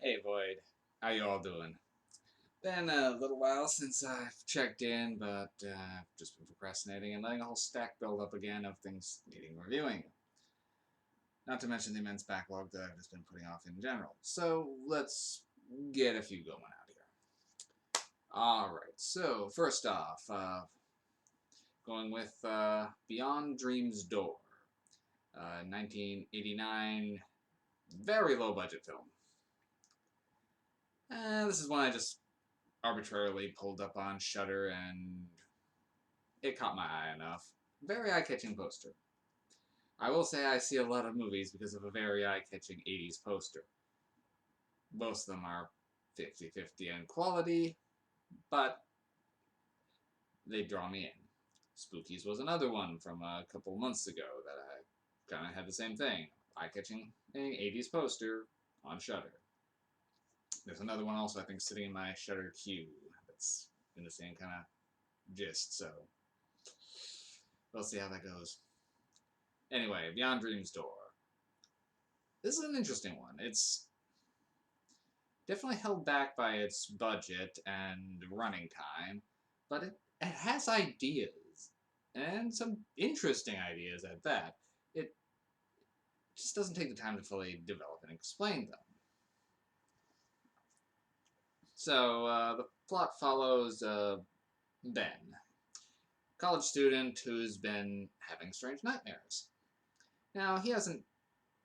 Hey Void, how you all doing? Been a little while since I've checked in, but I've just been procrastinating and letting a whole stack build up again of things needing reviewing. Not to mention the immense backlog that I've just been putting off in general. So let's get a few going out here. Alright, so first off, going with Beyond Dream's Door, 1989, very low budget film. This is one I just arbitrarily pulled up on Shudder, and it caught my eye enough. Very eye-catching poster. I will say I see a lot of movies because of a very eye-catching 80s poster. Most of them are 50-50 in quality, but they draw me in. Spookies was another one from a couple months ago that I kind of had the same thing. Eye-catching 80s poster on Shudder. There's another one also I think sitting in my Shudder queue that's in the same kind of gist, so we'll see how that goes. Anyway, Beyond Dream's Door. This is an interesting one. It's definitely held back by its budget and running time, but it has ideas, and some interesting ideas at that. It just doesn't take the time to fully develop and explain them. So, the plot follows Ben, college student who's been having strange nightmares. Now, he hasn't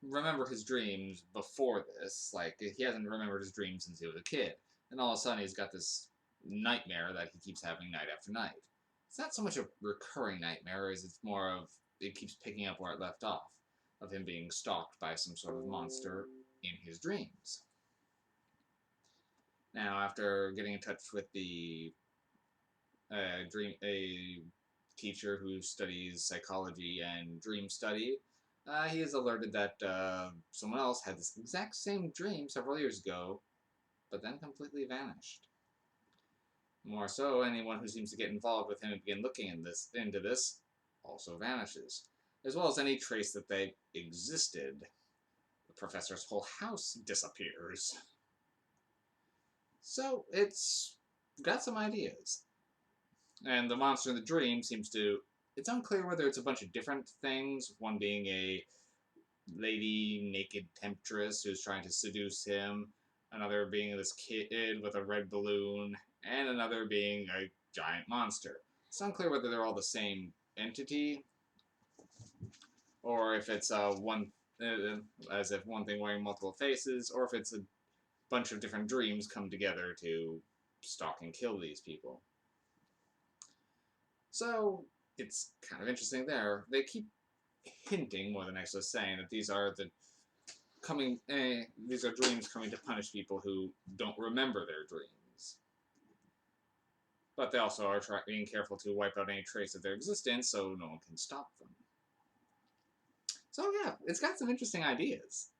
remembered his dreams before this. Like, he hasn't remembered his dreams since he was a kid. And all of a sudden, he's got this nightmare that he keeps having night after night. It's not so much a recurring nightmare as it's more of it keeps picking up where it left off, of him being stalked by some sort of monster in his dreams. Now, after getting in touch with the a teacher who studies psychology and dream study, he is alerted that someone else had this exact same dream several years ago, but then completely vanished. More so, anyone who seems to get involved with him and begin looking into this also vanishes, as well as any trace that they existed. The professor's whole house disappears. So, it's got some ideas. And the monster in the dream seems to... It's unclear whether it's a bunch of different things, one being a lady naked temptress who's trying to seduce him, another being this kid with a red balloon, and another being a giant monster. It's unclear whether they're all the same entity, or if it's as if one thing wearing multiple faces, or if it's a bunch of different dreams come together to stalk and kill these people. So, it's kind of interesting there. They keep hinting, more than actually saying, that these are these are dreams coming to punish people who don't remember their dreams. But they also are being careful to wipe out any trace of their existence so no one can stop them. So yeah, it's got some interesting ideas.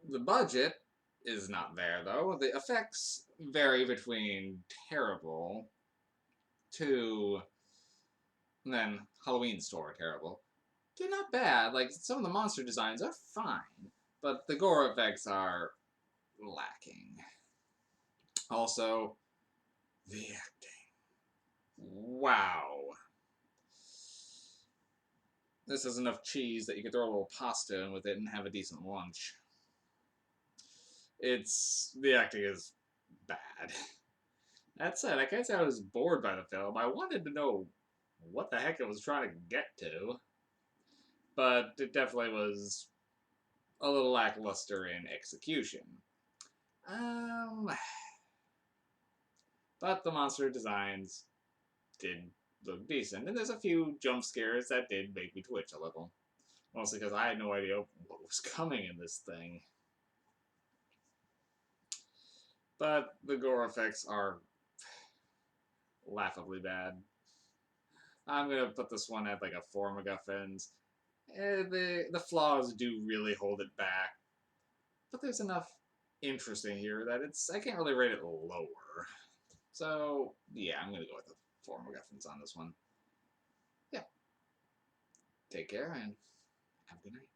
The budget is not there, though. The effects vary between terrible to then Halloween Store terrible. They're not bad. Like, some of the monster designs are fine, but the gore effects are lacking. Also, the acting. Wow. This is enough cheese that you could throw a little pasta in with it and have a decent lunch. The acting is bad. That said, I can't say I was bored by the film. I wanted to know what the heck it was trying to get to. But it definitely was a little lackluster in execution. But the monster designs did look decent, and there's a few jump scares that did make me twitch a little. Mostly because I had no idea what was coming in this thing. But the gore effects are laughably bad. I'm gonna put this one at like a 4 MacGuffins. The flaws do really hold it back, but there's enough interesting here that I can't really rate it lower. So yeah, I'm gonna go with the 4 MacGuffins on this one. Yeah. Take care and have a good night.